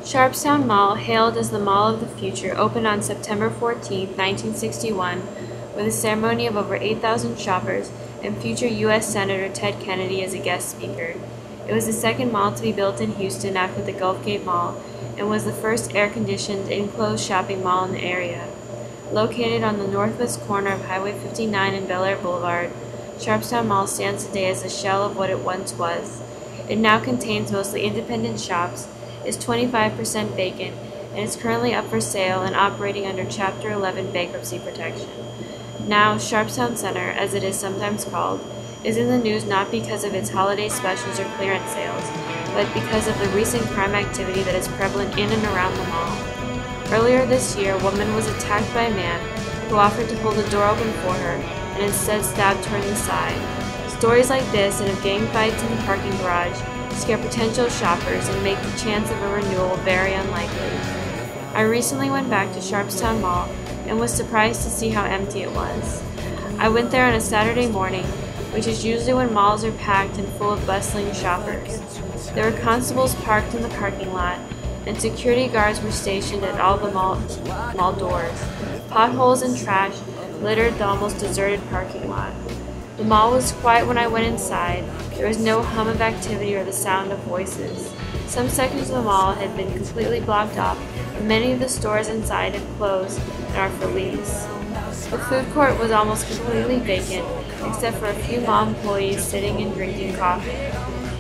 Sharpstown Mall, hailed as the Mall of the Future, opened on September 14, 1961, with a ceremony of over 8,000 shoppers and future U.S. Senator Ted Kennedy as a guest speaker. It was the second mall to be built in Houston after the Gulfgate Mall and was the first air-conditioned, enclosed shopping mall in the area. Located on the northwest corner of Highway 59 and Bel Air Boulevard, Sharpstown Mall stands today as a shell of what it once was. It now contains mostly independent shops, is 25% vacant, and is currently up for sale and operating under Chapter 11 bankruptcy protection. Now, Sharpstown Center, as it is sometimes called, is in the news not because of its holiday specials or clearance sales, but because of the recent crime activity that is prevalent in and around the mall. Earlier this year, a woman was attacked by a man who offered to hold the door open for her and instead stabbed her in the side. Stories like this and of gang fights in the parking garage scare potential shoppers and make the chance of a renewal very unlikely. I recently went back to Sharpstown Mall and was surprised to see how empty it was. I went there on a Saturday morning, which is usually when malls are packed and full of bustling shoppers. There were constables parked in the parking lot, and security guards were stationed at all the mall doors. Potholes and trash littered the almost deserted parking lot. The mall was quiet when I went inside. There was no hum of activity or the sound of voices. Some sections of the mall had been completely blocked off, and many of the stores inside had closed and are for lease. The food court was almost completely vacant, except for a few mall employees sitting and drinking coffee.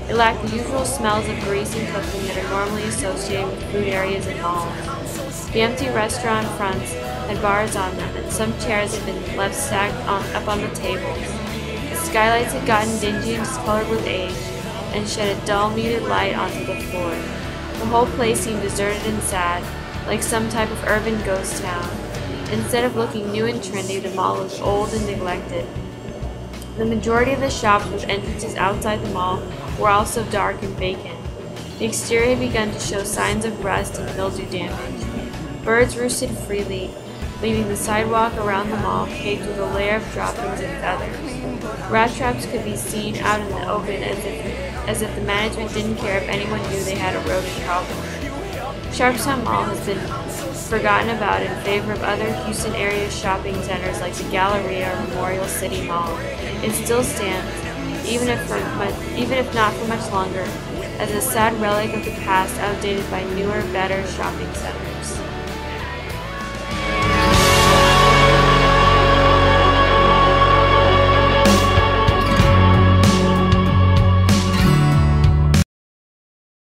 It lacked the usual smells of grease and cooking that are normally associated with food areas in malls. The empty restaurant fronts had bars on them, and some chairs had been left stacked up on the tables. The skylights had gotten dingy and discolored with age, and shed a dull, muted light onto the floor. The whole place seemed deserted and sad, like some type of urban ghost town. Instead of looking new and trendy, the mall was old and neglected. The majority of the shops with entrances outside the mall were also dark and vacant. The exterior had begun to show signs of rust and mildew damage. Birds roosted freely, leaving the sidewalk around the mall caked with a layer of droppings and feathers. Rat traps could be seen out in the open as if the management didn't care if anyone knew they had a rodent problem. Sharpstown Mall has been forgotten about in favor of other Houston area shopping centers like the Galleria or Memorial City Mall. It still stands, even if not for much longer, as a sad relic of the past outdated by newer, better shopping centers.